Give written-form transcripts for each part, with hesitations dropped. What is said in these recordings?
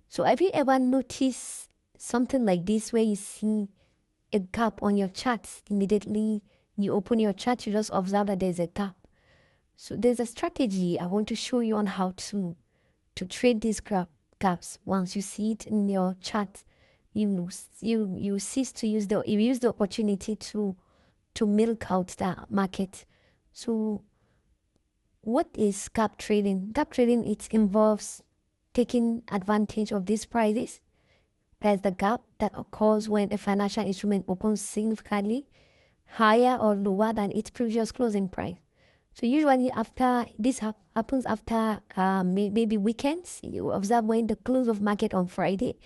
So have you ever noticed something like this where you see a gap on your chart? Immediately you open your chart, you just observe that there's a gap. So there's a strategy I want to show you on how to trade these gaps. Once you see it in your chart, you cease to use you use the opportunity to milk out the market. So what is gap trading? Gap trading, it involves taking advantage of these prices. There's the gap that occurs when a financial instrument opens significantly higher or lower than its previous closing price. So usually after this happens after maybe weekends, you observe when the close of market on Friday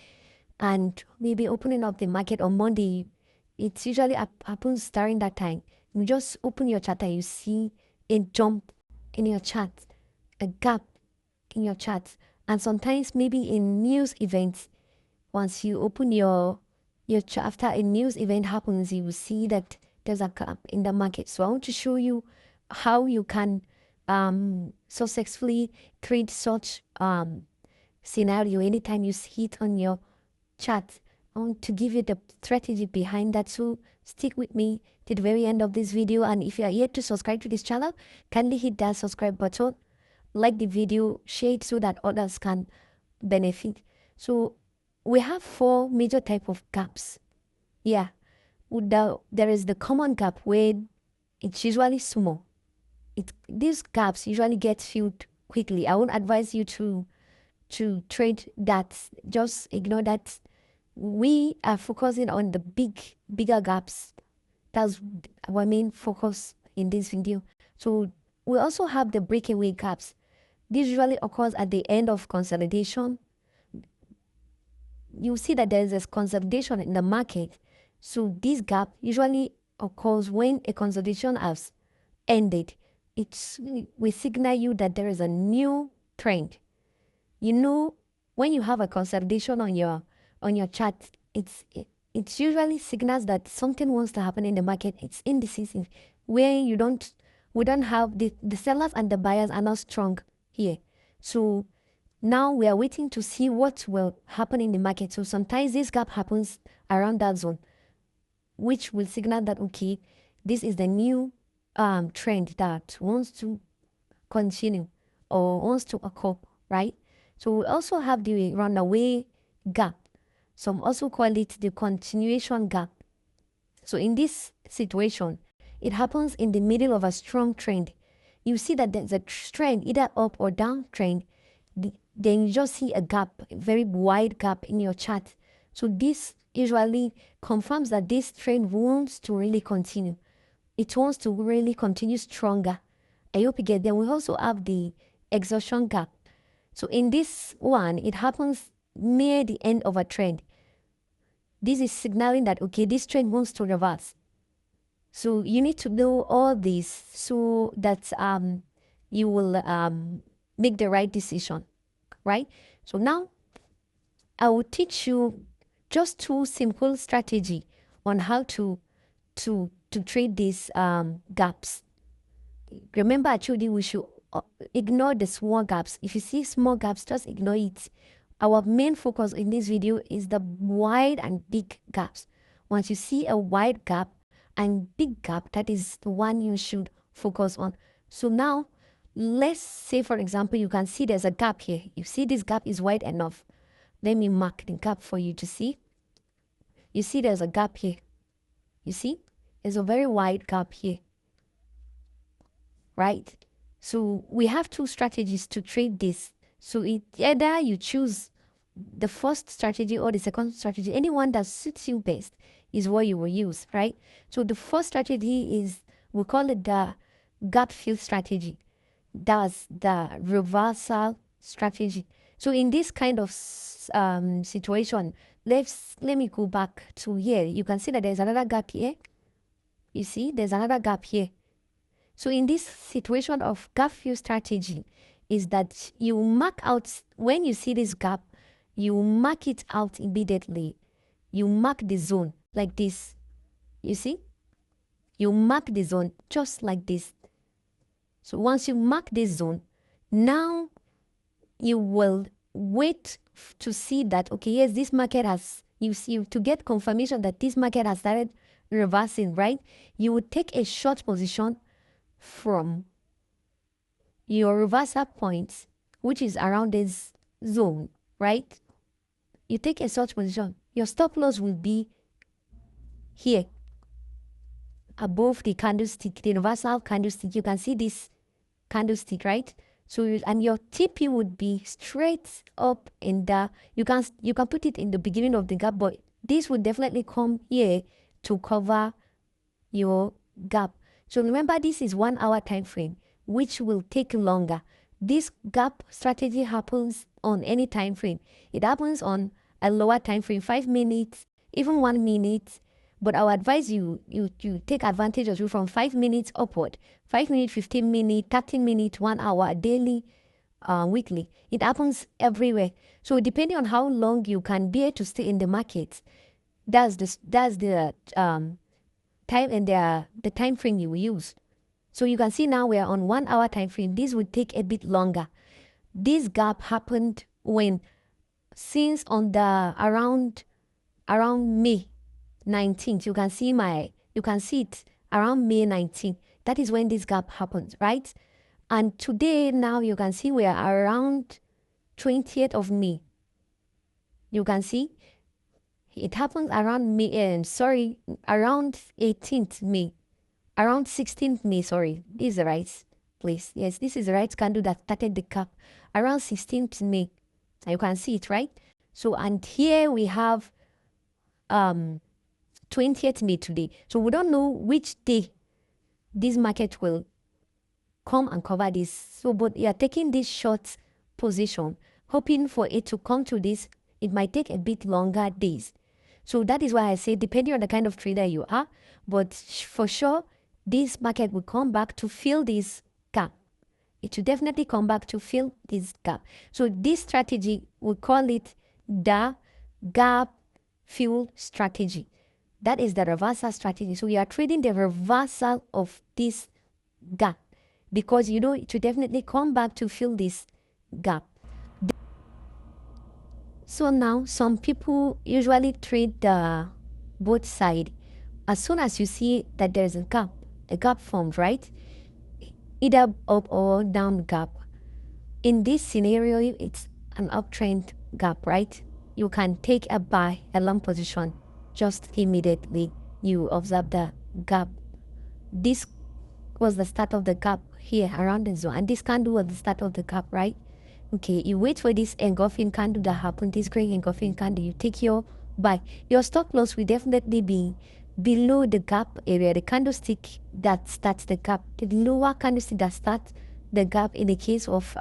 and maybe opening up the market on Monday. It usually happens during that time. You just open your chart and you see a jump in your chart, a gap in your chart. And sometimes maybe in news events, once you open your chart, after a news event happens, you will see that there's a gap in the market. So I want to show you how you can successfully create such scenario anytime you see it on your chart. I want to give you the strategy behind that, so stick with me to the very end of this video. And if you are yet to subscribe to this channel, kindly hit that subscribe button, like the video, share it so that others can benefit. So we have 4 major type of gaps. Yeah, there is the common gap where it's usually small. These gaps usually get filled quickly. I won't advise you to trade that. Just ignore that. We are focusing on the bigger gaps. That's our main focus in this video. So we also have the breakaway gaps. This usually occurs at the end of consolidation. You see that there is a consolidation in the market. So this gap usually occurs when a consolidation has ended. We signal you that there is a new trend. You know, when you have a consolidation on your chart, it usually signals that something wants to happen in the market. It's indecisive, where we don't have the sellers and the buyers are not strong here. So now we are waiting to see what will happen in the market. So sometimes this gap happens around that zone, which will signal that, okay, this is the new trend that wants to continue or wants to occur, right? So we also have the runaway gap. Some also call it the continuation gap. So in this situation, it happens in the middle of a strong trend. You see that there's a trend, either up or down trend. Then you just see a gap, a very wide gap in your chart. So this usually confirms that this trend wants to really continue. It wants to really continue stronger. I hope you get there. We also have the exhaustion gap. So in this one, it happens near the end of a trend. This is signaling that, okay, this trend wants to reverse. So you need to know all this so that you will make the right decision, right? So now I will teach you just 2 simple strategy on how to trade these gaps. Remember, I told you we should ignore the small gaps. If you see small gaps, just ignore it. Our main focus in this video is the wide and big gaps. Once you see a wide gap and big gap, that is the one you should focus on. So now, let's say, for example, you can see there's a gap here. You see this gap is wide enough. Let me mark the gap for you to see. You see there's a gap here. You see? There's a very wide gap here. Right? So we have 2 strategies to trade this. So either you choose the first strategy or the second strategy. Anyone that suits you best is what you will use, right? So the first strategy is, we call it the gap fill strategy. That's the reversal strategy. So in this kind of situation, let me go back to here. You can see that there's another gap here. You see, there's another gap here. So in this situation of gap fill strategy is that you mark out, when you see this gap, you mark it out immediately. You mark the zone like this. You see? You mark the zone just like this. So once you mark this zone, now you will wait to see that, okay, yes, this market has, you see, to get confirmation that this market has started reversing, right? You would take a short position from your reversal point, which is around this zone, right? You take a short position. Your stop loss will be here above the candlestick, the reversal candlestick. You can see this candlestick, right? So and your TP would be straight up in the, you can put it in the beginning of the gap, but this would definitely come here to cover your gap. So remember, this is 1 hour time frame, which will take longer. This gap strategy happens on any time frame. It happens on a lower time frame, 5 minutes, even 1 minute. But I would advise you take advantage of it from 5 minutes upward. 5 minutes, 15 minutes, 30 minutes, 1 hour, daily, weekly. It happens everywhere. So depending on how long you can bear to stay in the market, that's the time and the time frame you will use. So you can see now we are on 1 hour time frame. This would take a bit longer. This gap happened when, since on the around May 19th, you can see it around May 19th. That is when this gap happens, right? And today now you can see we are around 20th of May. You can see it happens around May, around 18th May, around 16th May, sorry. This is the right place. Yes, this is the right candle that started the gap around 16th May. You can see it, right? So, and here we have 20th May today. So we don't know which day this market will come and cover this. So, but you are taking this short position, hoping for it to come to this. It might take a bit longer days. So that is why I say, depending on the kind of trader you are, but for sure, this market will come back to fill this gap. It will definitely come back to fill this gap. So this strategy, we call it the gap fill strategy. That is the reversal strategy. So you are trading the reversal of this gap because you know it will definitely come back to fill this gap. So now some people usually trade the both side. As soon as you see that there is a gap formed, right? Either up or down gap. In this scenario, it's an uptrend gap, right? You can take a buy, a long position, just immediately you observe the gap. This was the start of the gap here around the zone, and this candle was the start of the gap, right? Okay, you wait for this engulfing candle that happened, this green engulfing candle, you take your buy. Your stop loss will definitely be below the gap area, the candlestick that starts the gap, the lower candlestick that starts the gap in the case of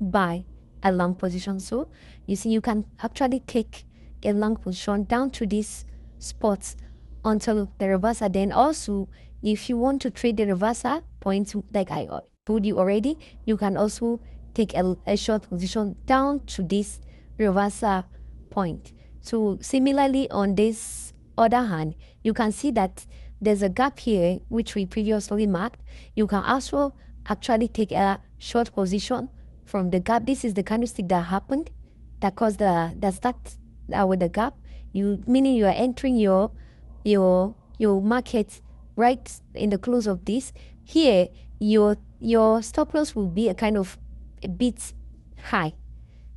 buy a long position. So you see, you can actually take a long position down to these spots until the reversal. Then also, if you want to trade the reversal points, like I told you already, you can also take a short position down to this reversal point. So similarly, on this other hand, you can see that there's a gap here which we previously marked. You can also actually take a short position from the gap. This is the candlestick that happened, that caused the start with the gap. Meaning you are entering your market right in the close of this. Here, your stop loss will be a bit high.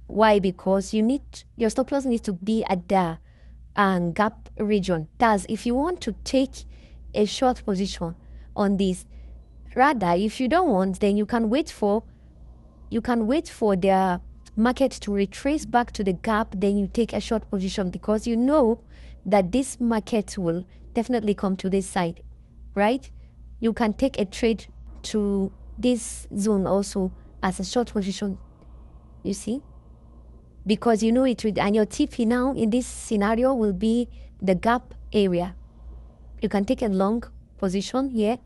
Why? Because your stop loss needs to be at the gap region. Thus, if you want to take a short position on this, rather, if you don't want, then you can wait for the market to retrace back to the gap. Then you take a short position because you know that this market will definitely come to this side, right? You can take a trade to this zone also as a short position, you see, because you know it will, and your TP now in this scenario will be the gap area. You can take a long position here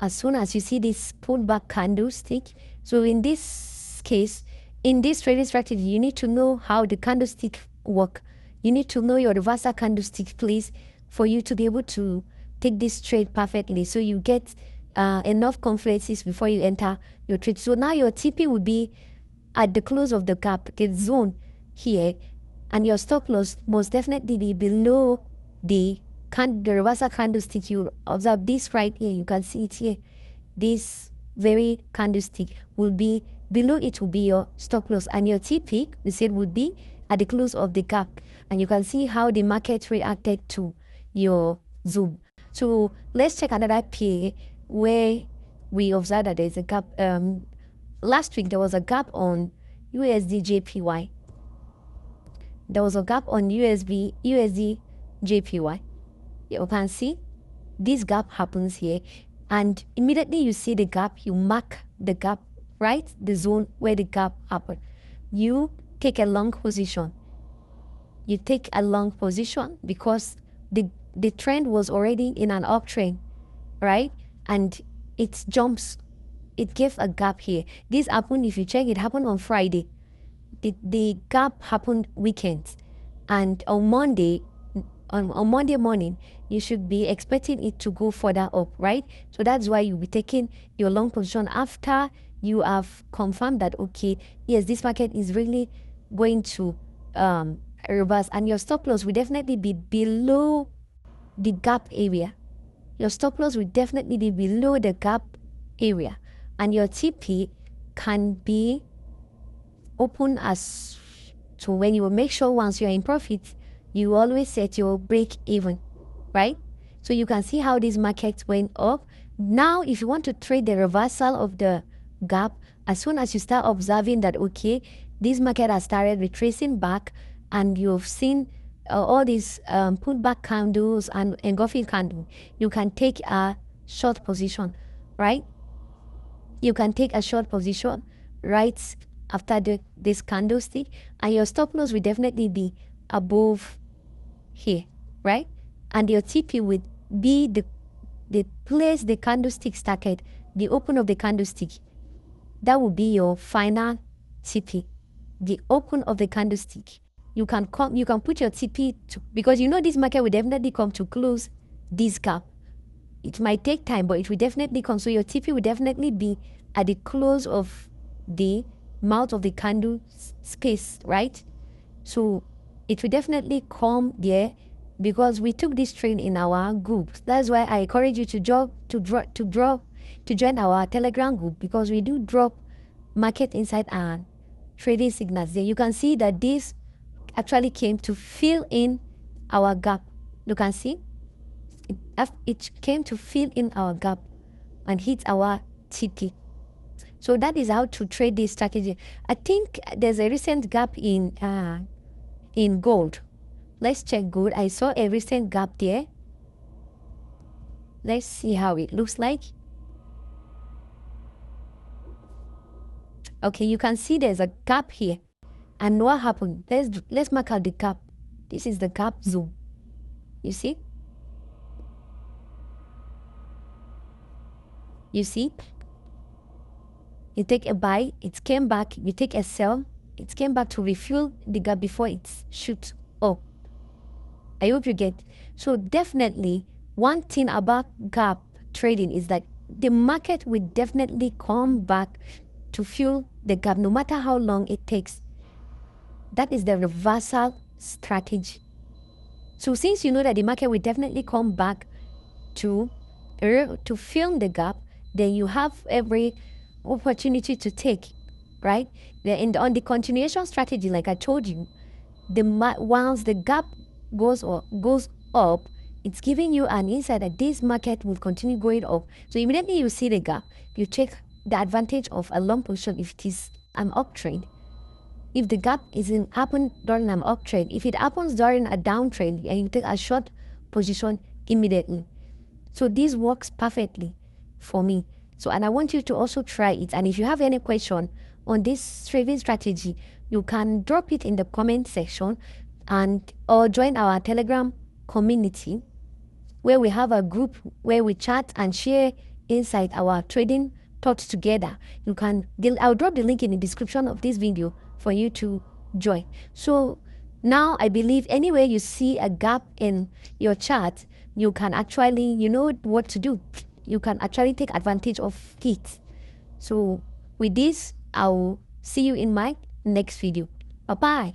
as soon as you see this pullback candlestick. So in this case, in this trading strategy, you need to know how the candlestick work. You need to know your reversal candlestick, please, for you to be able to take this trade perfectly. So you get enough confidences before you enter your trade. So now your TP would be at the close of the gap, the zone here, and your stop loss must definitely be below the reversal candlestick. You observe this right here, you can see it here. This very candlestick will be below, it will be your stop loss, and your TP, we said, would be at the close of the gap. And you can see how the market reacted to your zoom. So let's check another pair where we observed that there's a gap. Last week there was a gap on USD JPY. There was a gap on USD JPY. You can see this gap happens here, and immediately you see the gap, you mark the gap, right? The zone where the gap happened. You take a long position. You take a long position because the trend was already in an uptrend, right? And it jumps. It gave a gap here. This happened, if you check, it happened on Friday. The gap happened weekends, and on Monday morning you should be expecting it to go further up, right? So that's why you'll be taking your long position after you have confirmed that, okay, yes, this market is really going to reverse, and your stop loss will definitely be below the gap area. Your stop loss will definitely be below the gap area, and your TP can be open as to when you will make sure once you're in profit, you always set your break even, right? So you can see how this market went up. Now, if you want to trade the reversal of the gap, as soon as you start observing that, okay, this market has started retracing back, and you've seen all these pullback candles and engulfing candle, you can take a short position, right? You can take a short position right after this candlestick, and your stop loss will definitely be above here, right? And your TP would be the place the candlestick started, the open of the candlestick. That will be your final TP, the open of the candlestick. You can put your TP to, because you know this market will definitely come to close this gap. It might take time, but it will definitely come. So your TP will definitely be at the close of the mouth of the candle space, right? So it will definitely come there, because we took this trade in our group. That's why I encourage you to join our Telegram group, because we do drop market insight and trading signals there. You can see that this actually came to fill in our gap. You can see it came to fill in our gap and hit our TP. So that is how to trade this strategy. I think there's a recent gap in gold. Let's check gold. I saw a recent gap there. Let's see how it looks like. Okay, you can see there's a gap here. And what happened? Let's mark out the gap. This is the gap zone. You see? You see? You take a buy, it came back. You take a sell, it came back to refuel the gap before it shoots up. I hope you get. So definitely, one thing about gap trading is that the market will definitely come back to fuel the gap, no matter how long it takes. That is the reversal strategy. So since you know that the market will definitely come back to fill the gap, then you have every opportunity to take, right? On the continuation strategy, like I told you, once the gap goes up, it's giving you an insight that this market will continue going up. So immediately you see the gap, you take the advantage of a long position if it is an uptrend. If the gap isn't happen during an uptrend, if it happens during a downtrend, and you take a short position immediately. So this works perfectly for me. So, and I want you to also try it. And if you have any question on this trading strategy, you can drop it in the comment section, or join our Telegram community, where we have a group where we chat and share insight, our trading thoughts together. I'll drop the link in the description of this video for you to join. So now I believe anywhere you see a gap in your chart, you can actually, you know what to do. You can actually take advantage of it. So with this, I'll See you in my next video. Bye bye.